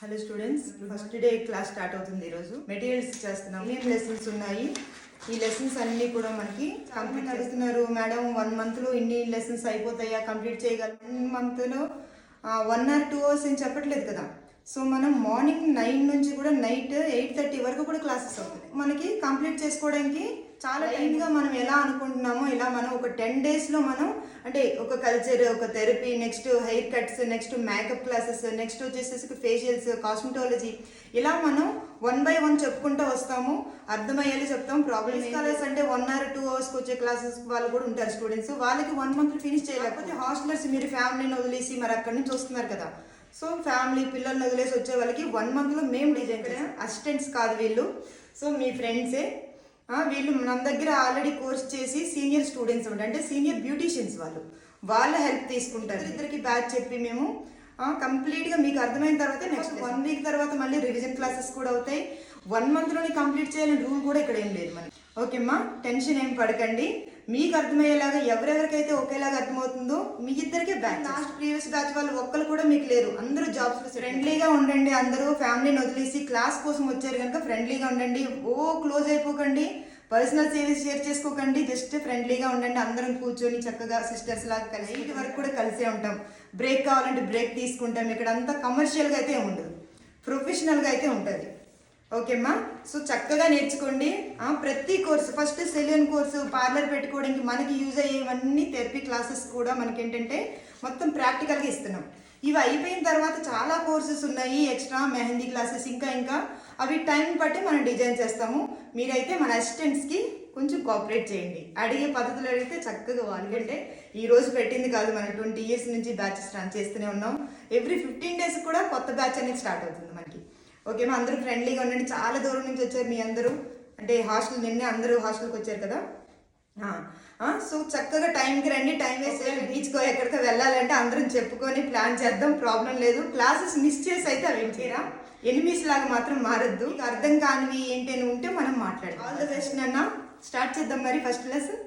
Hello students, first day class start అవుతుంది. ఈరోజు materials చేస్తున్నాం. ఏం లెసన్స్ ఉన్నాయి, ఈ లెసన్స్ అన్నీ కూడా మనకి కంప్లీట్ చేస్తున్నారు. మేడం 1 monthలో ఇన్ని లెసన్స్ అయిపోతాయా, కంప్లీట్ చేయగల 1 monthలో 1 or 2 hours అని చెప్పట్లేదు కదా. సో మనం మార్నింగ్ 9 నుంచి కూడా నైట్ 8:30 వరకు కూడా క్లాసెస్ అవుతుంది. మనకి కంప్లీట్ చేసుకోవడానికి చాలా టైంగా మనం ఎలా అనుకుంటున్నామో ఇలా మనం ఒక 10 daysలో మనం అంటే ఒక కల్చర్, ఒక therapy, next hair cuts, next makeup classes, next వచ్చేసేసి ఫేషియల్స్, కాస్మెటాలజీ, ఇలా మనం 1 by 1 చెప్పుకుంటూ వస్తాము. అర్థమయ్యేలా చెప్తాం. ప్రాబ్లమ్స్ కాలేజ్ అంటే 1 or 2 hours వచ్చే క్లాసెస్ వాళ్ళు కూడా ఉంటారు స్టూడెంట్స్. వాళ్ళకి 1 month ఫినిష్ చేయలేకపోతే హాస్టలర్స్ మీరు ఫ్యామిలీని వదిలేసి మరి అక్కడి నుంచి వస్తున్నారు కదా. సో ఫ్యామిలీ పిల్లల్ని వదిలేసి వచ్చే వాళ్ళకి 1 monthలో మేము డిజైన్ చేస్తాం. అసిస్టెంట్స్ కాదు వీళ్ళు, సో మీ ఫ్రెండ్సే. వీళ్ళు మన దగ్గర ఆల్రెడీ కోర్స్ చేసి సీనియర్ స్టూడెంట్స్ ఉంటారు, అంటే సీనియర్ బ్యూటీషియన్స్. వాళ్ళ హెల్ప్ తీసుకుంటారు. ఇద్దరికి బ్యాచ్ చెప్పి మేము కంప్లీట్గా మీకు అర్థమైన తర్వాత నెక్స్ట్ 1 week తర్వాత మళ్ళీ రివిజన్ క్లాసెస్ కూడా అవుతాయి. 1 monthలోనే కంప్లీట్ చేయాలని రూల్ కూడా ఇక్కడ ఏం లేదు మనకి. ఓకేమ్మా, టెన్షన్ ఏం పడకండి. మీకు అర్థమయ్యేలాగా ఎవరెవరికైతే ఒకేలాగా అర్థమవుతుందో మీ ఇద్దరికే బ్యాచ్. లాస్ట్ ప్రీవియస్ బ్యాచ్ వాళ్ళు ఒక్కరు కూడా మీకు లేరు, అందరూ జాబ్స్లో. ఫ్రెండ్లీగా ఉండండి. అందరూ ఫ్యామిలీని వదిలేసి క్లాస్ కోసం వచ్చారు కనుక ఫ్రెండ్లీగా ఉండండి. క్లోజ్ అయిపోకండి, పర్సనల్ సేవింగ్స్ షేర్ చేసుకోకండి. జస్ట్ ఫ్రెండ్లీగా ఉండండి. అందరం కూర్చొని చక్కగా సిస్టర్స్ లాగా కలిసి ఇంటి వరకు కూడా కలిసే ఉంటాం. బ్రేక్ కావాలంటే బ్రేక్ తీసుకుంటాం. ఇక్కడ అంతా కమర్షియల్గా అయితే ఉండదు, ప్రొఫెషనల్గా అయితే ఉంటుంది. ఓకేమ్మా, సో చక్కగా నేర్చుకోండి. ప్రతి course, first salon course, parlour పెట్టుకోవడానికి మనకి యూజ్ అయ్యేవన్నీ థెరపీ క్లాసెస్ కూడా మనకి ఏంటంటే మొత్తం ప్రాక్టికల్గా ఇస్తున్నాం. ఇవి అయిపోయిన తర్వాత చాలా కోర్సెస్ ఉన్నాయి, ఎక్స్ట్రా మెహందీ క్లాసెస్, ఇంకా అవి టైం బట్టి మనం డిజైన్ చేస్తాము. మీరైతే మన అసిస్టెంట్స్కి కొంచెం కోఆపరేట్ చేయండి. అడిగే పద్ధతులు అడిగితే చక్కగా వాళ్ళకంటే ఈ రోజు పెట్టింది కాదు, మనం 20 years నుంచి బ్యాచెస్ రన్ చేస్తూనే ఉన్నాం. ఎవ్రీ 15 days కూడా కొత్త బ్యాచ్ అనేది స్టార్ట్ అవుతుంది మనకి. ఓకేమా, అందరూ ఫ్రెండ్లీగా ఉండండి. చాలా దూరం నుంచి వచ్చారు మీ అందరూ, అంటే హాస్టల్ నిన్నే అందరూ హాస్టల్కి వచ్చారు కదా. సో చక్కగా టైంకి రండి. టైం వేస్ట్ చేయాలి. బీచ్కో ఎక్కడికో వెళ్ళాలంటే అందరం చెప్పుకొని ప్లాన్ చేద్దాం, ప్రాబ్లం లేదు. క్లాసెస్ మిస్ చేసి అయితే అవి ఏంటిరా ఎనిమిస్ లాగా మాత్రం మారద్దు. అర్థం కానివి ఏంటి అని ఉంటే మనం మాట్లాడదాం. ఆల్ ద బెస్ట్ నాన్న. స్టార్ట్ చేద్దాం మరి ఫస్ట్ లెసన్.